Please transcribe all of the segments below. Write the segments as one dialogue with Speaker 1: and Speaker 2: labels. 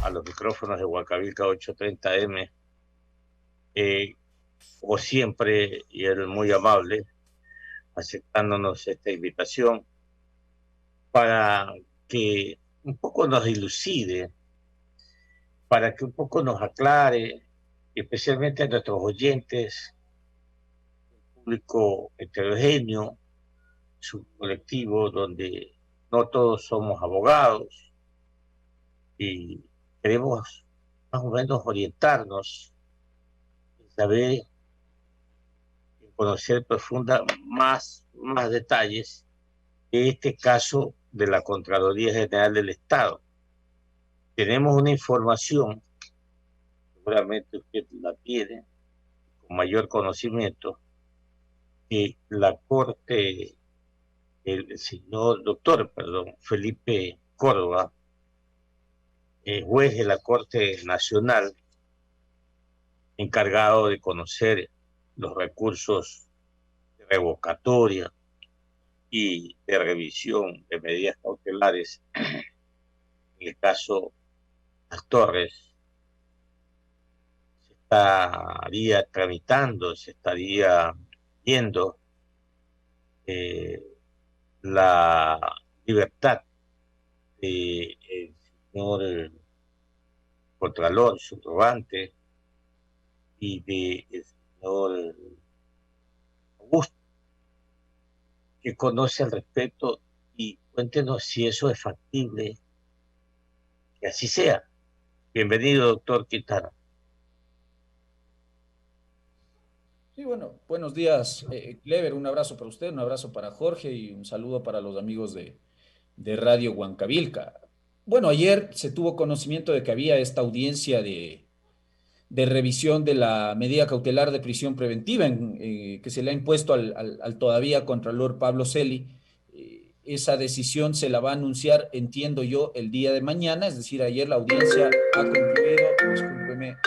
Speaker 1: a los micrófonos de Huancavilca 830M, como siempre, y él muy amable, aceptándonos esta invitación para que un poco nos dilucide, para que un poco nos aclare, especialmente a nuestros oyentes, público heterogéneo, su colectivo, donde no todos somos abogados y queremos más o menos orientarnos, saber, conocer más detalles de este caso de la Contraloría General del Estado. Tenemos una información, seguramente usted la tiene, con mayor conocimiento, que la Corte, el señor doctor, perdón, Felipe Córdoba, juez de la Corte Nacional, encargado de conocer los recursos de revocatoria y de revisión de medidas cautelares en el caso Las Torres, estaría tramitando, se estaría viendo eh, la libertad del señor Contralor, subrogante, y del señor Augusto, que conoce al respecto, y cuéntenos si eso es factible, que así sea. Bienvenido, doctor Quintana.
Speaker 2: Sí, bueno, buenos días, Clever. Un abrazo para usted, un abrazo para Jorge y un saludo para los amigos de Radio Huancavilca. Bueno, ayer se tuvo conocimiento de que había esta audiencia de revisión de la medida cautelar de prisión preventiva que se le ha impuesto al todavía Contralor Pablo Celi. Esa decisión se la va a anunciar, entiendo yo, el día de mañana, es decir, ayer la audiencia ha concluido. Discúlpeme,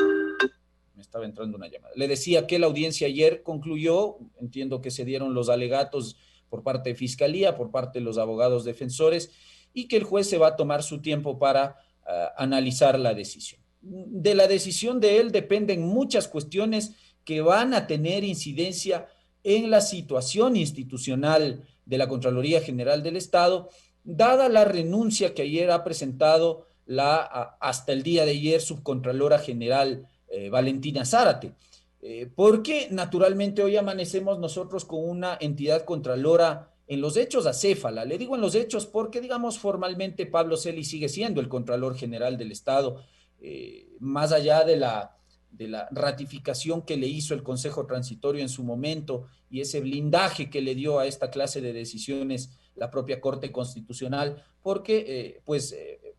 Speaker 2: me estaba entrando una llamada. Le decía que la audiencia ayer concluyó, entiendo que se dieron los alegatos por parte de Fiscalía, por parte de los abogados defensores, y que el juez se va a tomar su tiempo para analizar la decisión. De la decisión de él dependen muchas cuestiones que van a tener incidencia en la situación institucional de la Contraloría General del Estado, dada la renuncia que ayer ha presentado hasta el día de ayer subcontralora general Valentina Zárate. Porque naturalmente hoy amanecemos nosotros con una entidad contralora en los hechos acéfala. Le digo en los hechos porque, digamos, formalmente Pablo Celi sigue siendo el Contralor General del Estado, más allá de la ratificación que le hizo el Consejo Transitorio en su momento y ese blindaje que le dio a esta clase de decisiones la propia Corte Constitucional, porque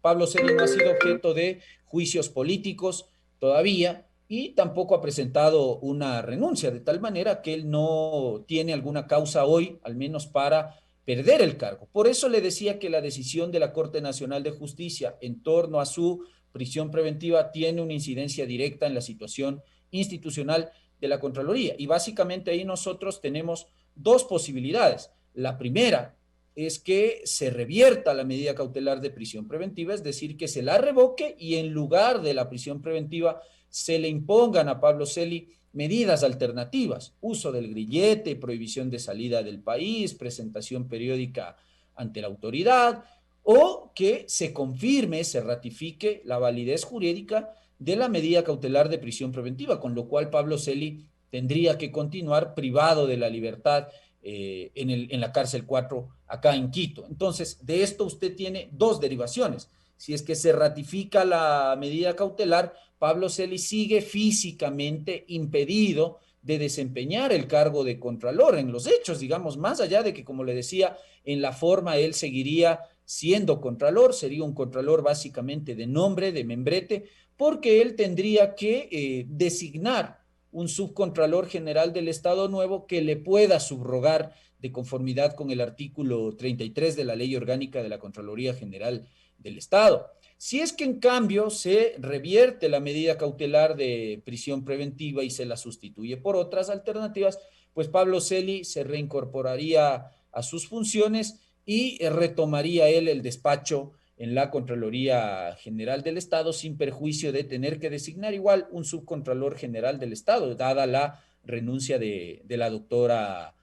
Speaker 2: Pablo Celi no ha sido objeto de juicios políticos todavía y tampoco ha presentado una renuncia, de tal manera que él no tiene alguna causa hoy, al menos para perder el cargo. Por eso le decía que la decisión de la Corte Nacional de Justicia en torno a su prisión preventiva tiene una incidencia directa en la situación institucional de la Contraloría. Y básicamente ahí nosotros tenemos dos posibilidades. La primera es que se revierta la medida cautelar de prisión preventiva, es decir, que se la revoque y en lugar de la prisión preventiva se le impongan a Pablo Celi medidas alternativas, uso del grillete, prohibición de salida del país, presentación periódica ante la autoridad, o que se confirme, se ratifique la validez jurídica de la medida cautelar de prisión preventiva, con lo cual Pablo Celi tendría que continuar privado de la libertad en la cárcel 4 acá en Quito. Entonces, de esto usted tiene dos derivaciones. Si es que se ratifica la medida cautelar, Pablo Celi sigue físicamente impedido de desempeñar el cargo de contralor en los hechos, digamos, más allá de que, como le decía, en la forma él seguiría siendo contralor, sería un contralor básicamente de nombre, de membrete, porque él tendría que designar un subcontralor general del Estado nuevo que le pueda subrogar de conformidad con el artículo 33 de la Ley Orgánica de la Contraloría General del Estado. Si es que en cambio se revierte la medida cautelar de prisión preventiva y se la sustituye por otras alternativas, pues Pablo Celi se reincorporaría a sus funciones y retomaría él el despacho en la Contraloría General del Estado, sin perjuicio de tener que designar igual un subcontralor general del Estado, dada la renuncia de la doctora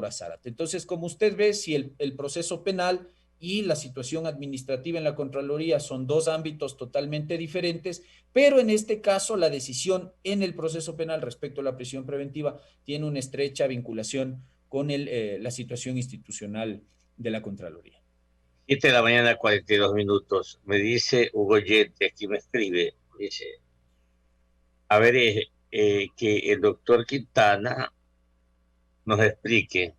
Speaker 2: Zárate. Entonces, como usted ve, si el proceso penal y la situación administrativa en la Contraloría son dos ámbitos totalmente diferentes, pero en este caso la decisión en el proceso penal respecto a la prisión preventiva tiene una estrecha vinculación con la situación institucional de la Contraloría.
Speaker 1: 7 de la mañana, 42 minutos. Me dice Hugo Yete, aquí me escribe, dice, a ver, que el doctor Quintana nos explique.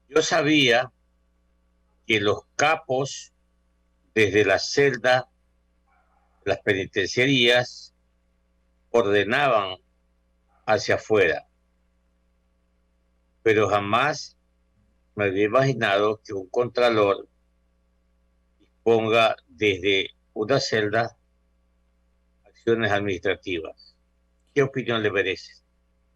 Speaker 1: Yo sabía que los capos desde la celda, las penitenciarías, ordenaban hacia afuera, pero jamás me había imaginado que un contralor ponga desde una celda acciones administrativas. ¿Qué opinión le merece?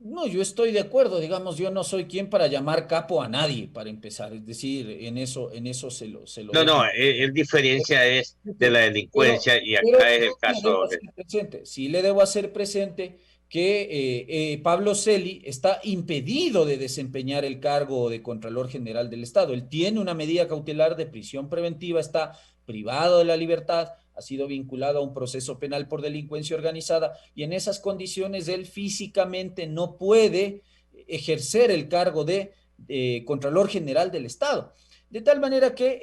Speaker 2: No, yo estoy de acuerdo, digamos, yo no soy quien para llamar capo a nadie, para empezar, es decir, en eso se lo
Speaker 1: No,
Speaker 2: dejo.
Speaker 1: no, el diferencia es de la
Speaker 2: Pero,
Speaker 1: delincuencia y
Speaker 2: pero
Speaker 1: acá es el
Speaker 2: sí le debo
Speaker 1: caso
Speaker 2: hacer
Speaker 1: de...
Speaker 2: presente, sí le debo hacer presente que Pablo Celi está impedido de desempeñar el cargo de Contralor General del Estado. Él tiene una medida cautelar de prisión preventiva, está privado de la libertad, ha sido vinculado a un proceso penal por delincuencia organizada y en esas condiciones él físicamente no puede ejercer el cargo de Contralor General del Estado. De tal manera que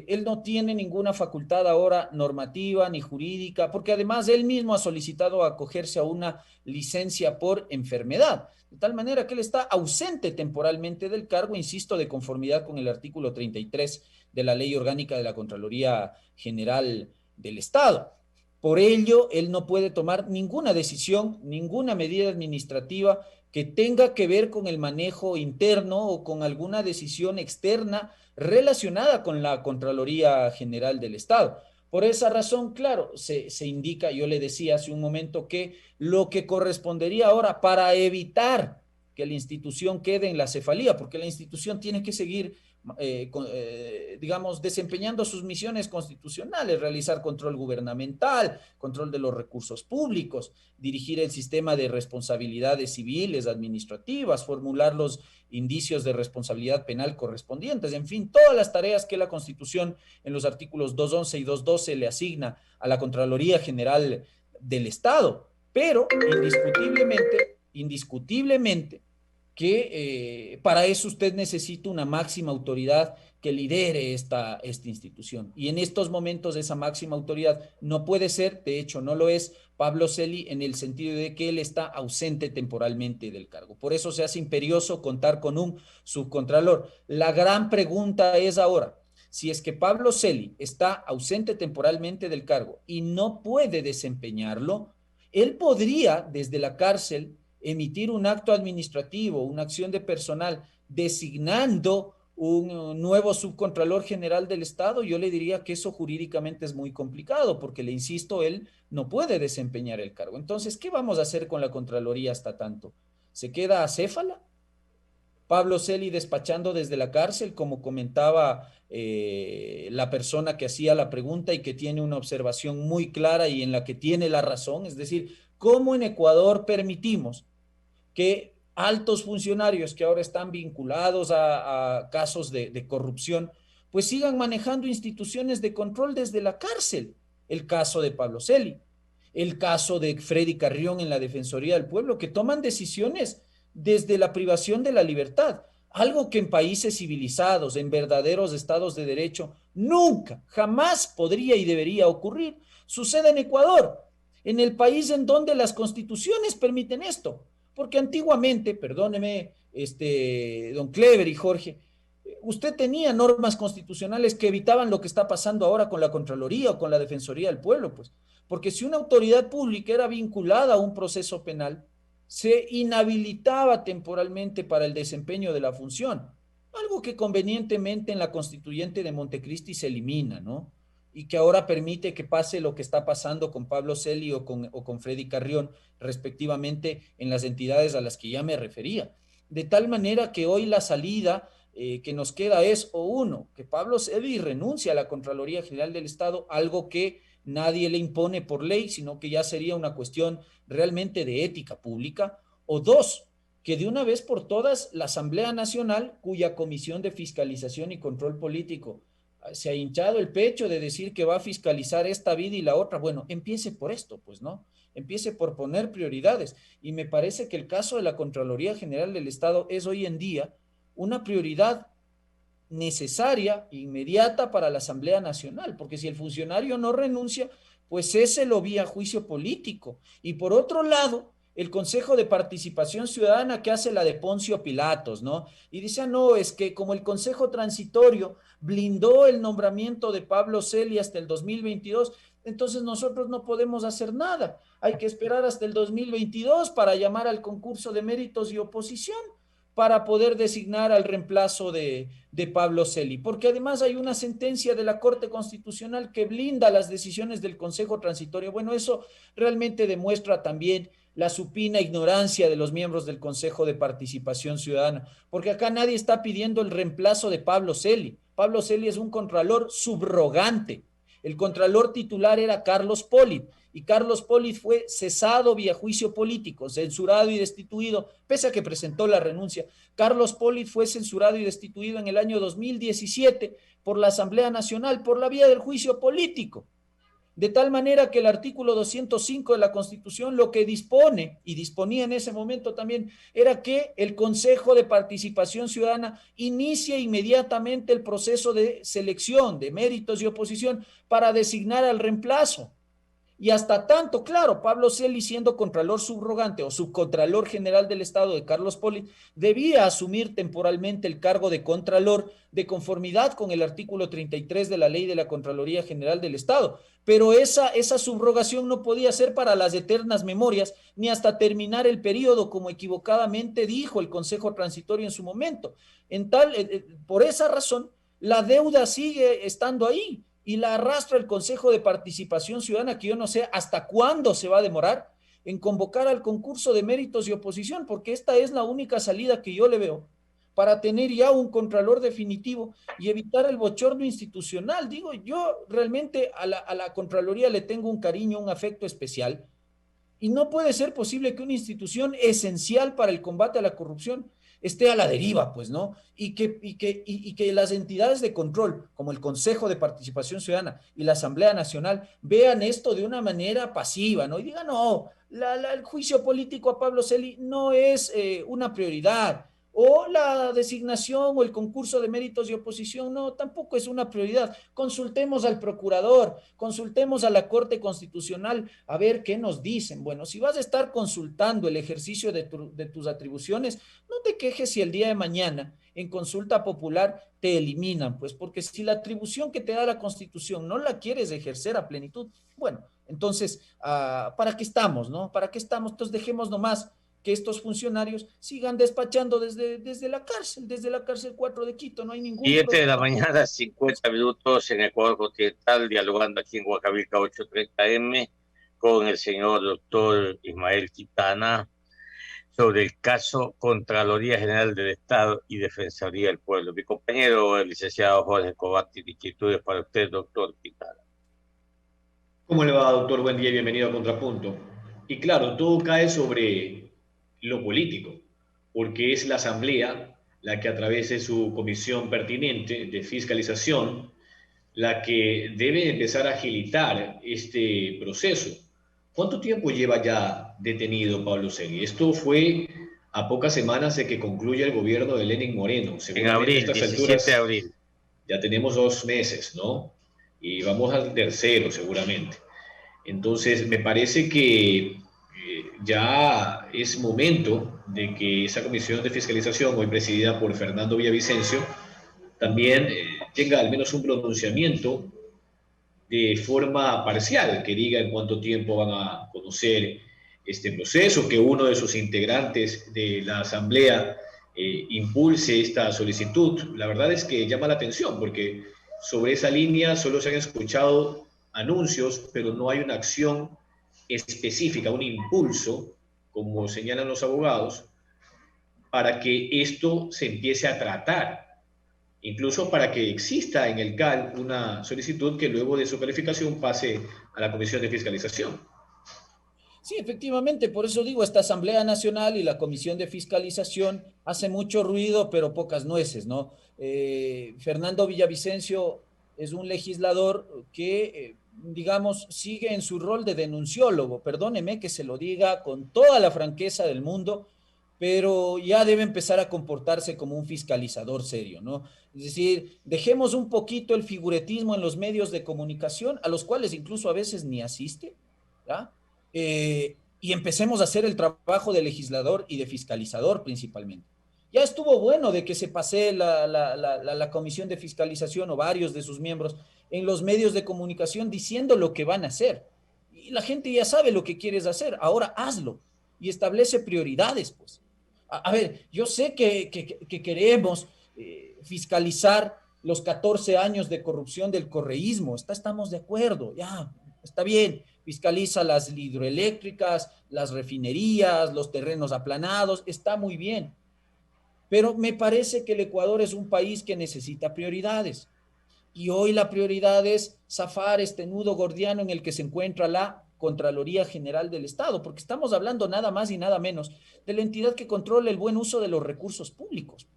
Speaker 2: él no tiene ninguna facultad ahora normativa ni jurídica, porque además él mismo ha solicitado acogerse a una licencia por enfermedad. De tal manera que él está ausente temporalmente del cargo, insisto, de conformidad con el artículo 33 de la Ley Orgánica de la Contraloría General del Estado. Por ello, él no puede tomar ninguna decisión, ninguna medida administrativa que tenga que ver con el manejo interno o con alguna decisión externa relacionada con la Contraloría General del Estado. Por esa razón, claro, se indica, yo le decía hace un momento, que lo que correspondería ahora para evitar que la institución quede en la cefalía, porque la institución tiene que seguir digamos, desempeñando sus misiones constitucionales, realizar control gubernamental, control de los recursos públicos, dirigir el sistema de responsabilidades civiles, administrativas, formular los indicios de responsabilidad penal correspondientes, en fin, todas las tareas que la Constitución en los artículos 211 y 212 le asigna a la Contraloría General del Estado. Pero indiscutiblemente, que para eso usted necesita una máxima autoridad que lidere esta institución. Y en estos momentos esa máxima autoridad no puede ser, de hecho no lo es, Pablo Celi, en el sentido de que él está ausente temporalmente del cargo. Por eso se hace imperioso contar con un subcontralor. La gran pregunta es ahora, si es que Pablo Celi está ausente temporalmente del cargo y no puede desempeñarlo, él podría desde la cárcel emitir un acto administrativo, una acción de personal, designando un nuevo subcontralor general del Estado, yo le diría que eso jurídicamente es muy complicado, porque le insisto, él no puede desempeñar el cargo. Entonces, ¿qué vamos a hacer con la Contraloría hasta tanto? ¿Se queda acéfala? Pablo Celi despachando desde la cárcel, como comentaba la persona que hacía la pregunta y que tiene una observación muy clara y en la que tiene la razón, es decir, ¿cómo en Ecuador permitimos que altos funcionarios que ahora están vinculados a casos de corrupción, pues sigan manejando instituciones de control desde la cárcel? El caso de Pablo Celi, el caso de Freddy Carrión en la Defensoría del Pueblo, que toman decisiones desde la privación de la libertad, algo que en países civilizados, en verdaderos estados de derecho, nunca, jamás podría y debería ocurrir. Sucede en Ecuador, en el país en donde las constituciones permiten esto. Porque antiguamente, perdóneme, don Clever y Jorge, usted tenía normas constitucionales que evitaban lo que está pasando ahora con la Contraloría o con la Defensoría del Pueblo, pues. Porque si una autoridad pública era vinculada a un proceso penal, se inhabilitaba temporalmente para el desempeño de la función, algo que convenientemente en la constituyente de Montecristi se elimina, ¿no? Y que ahora permite que pase lo que está pasando con Pablo Celi o con Freddy Carrión, respectivamente, en las entidades a las que ya me refería. De tal manera que hoy la salida que nos queda es, o uno, que Pablo Celi renuncia a la Contraloría General del Estado, algo que nadie le impone por ley, sino que ya sería una cuestión realmente de ética pública, o dos, que de una vez por todas la Asamblea Nacional, cuya Comisión de Fiscalización y Control Político se ha hinchado el pecho de decir que va a fiscalizar esta vida y la otra, bueno, empiece por esto, pues, ¿no? Empiece por poner prioridades. Y me parece que el caso de la Contraloría General del Estado es hoy en día una prioridad necesaria, inmediata para la Asamblea Nacional, porque si el funcionario no renuncia, pues ese lo vía juicio político. Y por otro lado, el Consejo de Participación Ciudadana que hace la de Poncio Pilatos, ¿no? Y dice, ah, no, es que como el Consejo Transitorio blindó el nombramiento de Pablo Celi hasta el 2022, entonces nosotros no podemos hacer nada. Hay que esperar hasta el 2022 para llamar al concurso de méritos y oposición para poder designar al reemplazo de Pablo Celi, porque además hay una sentencia de la Corte Constitucional que blinda las decisiones del Consejo Transitorio. Bueno, eso realmente demuestra también la supina ignorancia de los miembros del Consejo de Participación Ciudadana, porque acá nadie está pidiendo el reemplazo de Pablo Celi. Pablo Celi es un contralor subrogante. El contralor titular era Carlos Polit, y Carlos Polit fue cesado vía juicio político, censurado y destituido, pese a que presentó la renuncia. Carlos Polit fue censurado y destituido en el año 2017 por la Asamblea Nacional por la vía del juicio político. De tal manera que el artículo 205 de la Constitución lo que dispone, y disponía en ese momento también, era que el Consejo de Participación Ciudadana inicie inmediatamente el proceso de selección de méritos y oposición para designar al reemplazo. Y hasta tanto, claro, Pablo Celi, siendo contralor subrogante o subcontralor general del Estado de Carlos Polit, debía asumir temporalmente el cargo de contralor de conformidad con el artículo 33 de la Ley de la Contraloría General del Estado. Pero esa subrogación no podía ser para las eternas memorias, ni hasta terminar el periodo, como equivocadamente dijo el Consejo Transitorio en su momento. Por esa razón, la deuda sigue estando ahí y la arrastra el Consejo de Participación Ciudadana, que yo no sé hasta cuándo se va a demorar en convocar al concurso de méritos y oposición, porque esta es la única salida que yo le veo para tener ya un contralor definitivo y evitar el bochorno institucional. Digo, yo realmente a la Contraloría le tengo un cariño, un afecto especial, y no puede ser posible que una institución esencial para el combate a la corrupción esté a la deriva, pues, ¿no? Y que las entidades de control, como el Consejo de Participación Ciudadana y la Asamblea Nacional, vean esto de una manera pasiva, ¿no? Y digan, no, el juicio político a Pablo Celi no es una prioridad, o la designación o el concurso de méritos y oposición, no, tampoco es una prioridad. Consultemos al procurador, consultemos a la Corte Constitucional a ver qué nos dicen. Bueno, si vas a estar consultando el ejercicio de tus atribuciones, no te quejes si el día de mañana en consulta popular te eliminan, pues porque si la atribución que te da la Constitución no la quieres ejercer a plenitud, bueno, entonces, ¿para qué estamos, no? ¿Para qué estamos? Entonces dejemos nomás que estos funcionarios sigan despachando desde la cárcel 4 de Quito, no hay ningún
Speaker 1: 7 de la
Speaker 2: problema.
Speaker 1: mañana, 50 minutos en Ecuador Continental, dialogando aquí en Huacavilca 830M con el señor doctor Ismael Quintana sobre el caso Contraloría General del Estado y Defensoría del Pueblo. Mi compañero, el licenciado Jorge Escobar, tiene inquietudes para usted, doctor Quintana.
Speaker 3: ¿Cómo le va, doctor? Buen día y bienvenido a Contrapunto. Y claro, todo cae sobre lo político, porque es la Asamblea la que a través de su comisión pertinente de fiscalización, la que debe empezar a agilitar este proceso. ¿Cuánto tiempo lleva ya detenido Pablo Celi? Esto fue a pocas semanas de que concluya el gobierno de Lenín Moreno.
Speaker 1: En
Speaker 3: Seguramente a
Speaker 1: abril,
Speaker 3: estas
Speaker 1: 17 de
Speaker 3: alturas
Speaker 1: abril.
Speaker 3: ya tenemos 2 meses, ¿no? Y vamos al tercero seguramente. Entonces, me parece que ya es momento de que esa comisión de fiscalización, hoy presidida por Fernando Villavicencio, también tenga al menos un pronunciamiento de forma parcial, que diga en cuánto tiempo van a conocer este proceso, que uno de sus integrantes de la Asamblea impulse esta solicitud. La verdad es que llama la atención, porque sobre esa línea solo se han escuchado anuncios, pero no hay una acción específica, un impulso, como señalan los abogados, para que esto se empiece a tratar. incluso para que exista en el CAL una solicitud que luego de su calificación pase a la Comisión de Fiscalización.
Speaker 2: Sí, efectivamente, por eso digo, esta Asamblea Nacional y la Comisión de Fiscalización hace mucho ruido, pero pocas nueces, ¿no? Fernando Villavicencio es un legislador que, digamos, sigue en su rol de denunciólogo, perdóneme que se lo diga con toda la franqueza del mundo, pero ya debe empezar a comportarse como un fiscalizador serio, ¿no? Es decir, dejemos un poquito el figuretismo en los medios de comunicación, a los cuales incluso a veces ni asiste, ¿ya? Y empecemos a hacer el trabajo de legislador y de fiscalizador principalmente. Ya estuvo bueno de que se pase la comisión de fiscalización o varios de sus miembros en los medios de comunicación diciendo lo que van a hacer. Y la gente ya sabe lo que quieres hacer, ahora hazlo y establece prioridades, pues. A ver, yo sé que queremos fiscalizar los 14 años de corrupción del correísmo, estamos de acuerdo, ya, está bien, fiscaliza las hidroeléctricas, las refinerías, los terrenos aplanados, está muy bien. Pero me parece que el Ecuador es un país que necesita prioridades. Y hoy la prioridad es zafar este nudo gordiano en el que se encuentra la Contraloría General del Estado, porque estamos hablando nada más y nada menos de la entidad que controla el buen uso de los recursos públicos.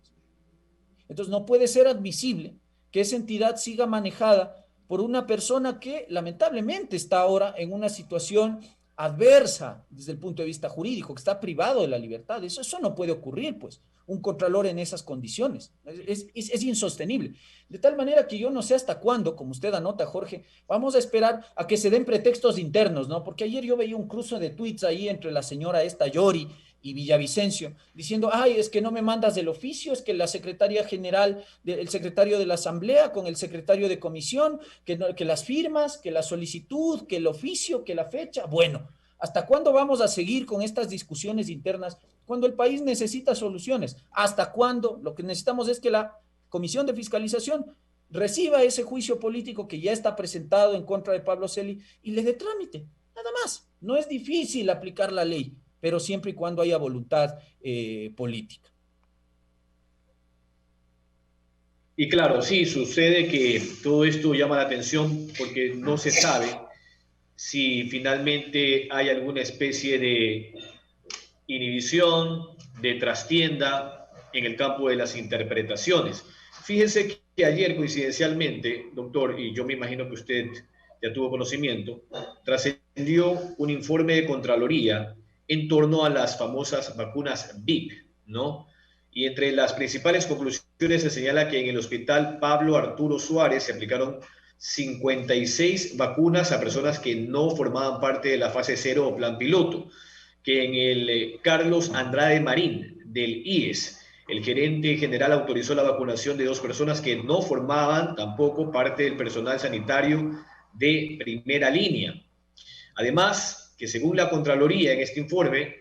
Speaker 2: Entonces no puede ser admisible que esa entidad siga manejada por una persona que lamentablemente está ahora en una situación adversa desde el punto de vista jurídico, que está privado de la libertad. Eso no puede ocurrir, pues, un contralor en esas condiciones. Es insostenible. De tal manera que yo no sé hasta cuándo, como usted anota, Jorge, vamos a esperar a que se den pretextos internos, ¿no? Porque ayer yo veía un cruce de tweets ahí entre la señora esta Yori y Villavicencio, diciendo, ay, es que no me mandas del oficio, es que la secretaria general, el secretario de la Asamblea con el secretario de comisión, que las firmas, que la solicitud, que el oficio, que la fecha. Bueno, ¿hasta cuándo vamos a seguir con estas discusiones internas cuando el país necesita soluciones? ¿Hasta cuándo? Lo que necesitamos es que la Comisión de Fiscalización reciba ese juicio político que ya está presentado en contra de Pablo Celi y le dé trámite, nada más. No es difícil aplicar la ley, pero siempre y cuando haya voluntad política.
Speaker 3: Y claro, sí, sucede que todo esto llama la atención porque no se sabe si finalmente hay alguna especie de inhibición, de trastienda en el campo de las interpretaciones. Fíjense que ayer, coincidencialmente, doctor, y yo me imagino que usted ya tuvo conocimiento, trascendió un informe de Contraloría en torno a las famosas vacunas VIP, ¿no? Y entre las principales conclusiones se señala que en el hospital Pablo Arturo Suárez se aplicaron 56 vacunas a personas que no formaban parte de la fase 0 o plan piloto, que en el Carlos Andrade Marín del IES, el gerente general autorizó la vacunación de 2 personas que no formaban tampoco parte del personal sanitario de primera línea. Además, que según la Contraloría en este informe,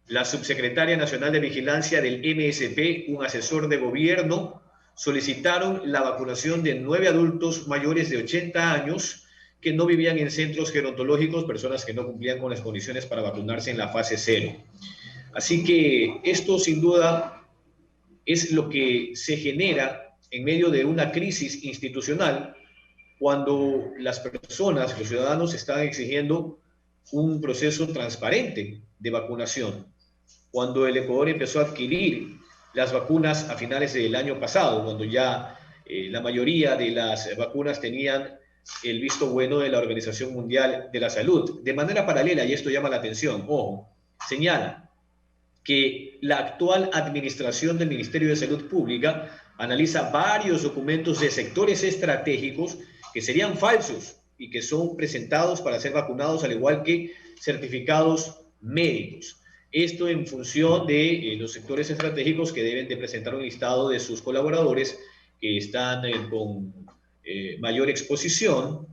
Speaker 3: la subsecretaria nacional de vigilancia del MSP, un asesor de gobierno, solicitaron la vacunación de 9 adultos mayores de 80 años que no vivían en centros gerontológicos, personas que no cumplían con las condiciones para vacunarse en la fase 0. Así que esto sin duda es lo que se genera en medio de una crisis institucional cuando las personas, los ciudadanos están exigiendo un proceso transparente de vacunación. Cuando el Ecuador empezó a adquirir las vacunas a finales del año pasado, cuando ya la mayoría de las vacunas tenían el visto bueno de la Organización Mundial de la Salud. De manera paralela, y esto llama la atención, ojo, señala que la actual administración del Ministerio de Salud Pública analiza varios documentos de sectores estratégicos que serían falsos y que son presentados para ser vacunados, al igual que certificados médicos. Esto en función de los sectores estratégicos que deben de presentar un listado de sus colaboradores que están con mayor exposición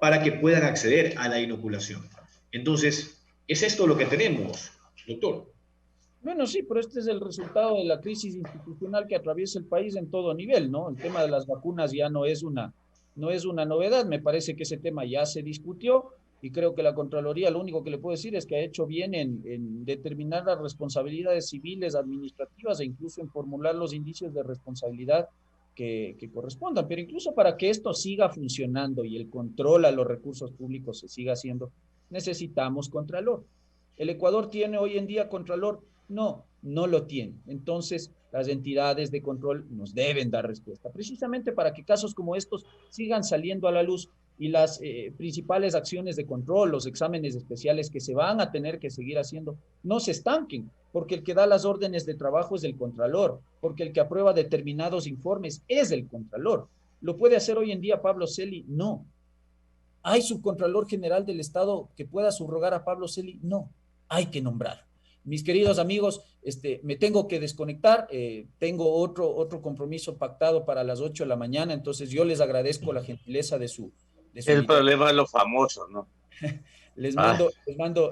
Speaker 3: para que puedan acceder a la inoculación. Entonces, ¿es esto lo que tenemos, doctor?
Speaker 2: Bueno, sí, pero este es el resultado de la crisis institucional que atraviesa el país en todo nivel, ¿no? El tema de las vacunas ya no es una novedad, me parece que ese tema ya se discutió y creo que la Contraloría lo único que le puedo decir es que ha hecho bien en determinar las responsabilidades civiles, administrativas e incluso en formular los indicios de responsabilidad que correspondan. Pero incluso para que esto siga funcionando y el control a los recursos públicos se siga haciendo, necesitamos contralor. ¿El Ecuador tiene hoy en día contralor? No, no lo tiene. Entonces, las entidades de control nos deben dar respuesta, precisamente para que casos como estos sigan saliendo a la luz y las principales acciones de control, los exámenes especiales que se van a tener que seguir haciendo, no se estanquen, porque el que da las órdenes de trabajo es el contralor, porque el que aprueba determinados informes es el contralor. ¿Lo puede hacer hoy en día Pablo Celi? No. ¿Hay subcontralor general del Estado que pueda subrogar a Pablo Celi? No, hay que nombrar. Mis queridos amigos, me tengo que desconectar, tengo otro compromiso pactado para las 8 de la mañana, entonces yo les agradezco la gentileza de su
Speaker 1: El
Speaker 2: invitación.
Speaker 1: problema es lo famoso, ¿no? Ah,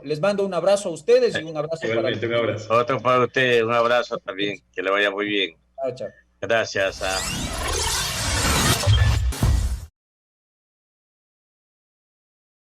Speaker 2: Les mando un abrazo a ustedes y un abrazo para
Speaker 3: Igualmente, un abrazo.
Speaker 1: otro para usted, un abrazo también, que le vaya muy bien.
Speaker 2: Chao, chao.
Speaker 1: Gracias.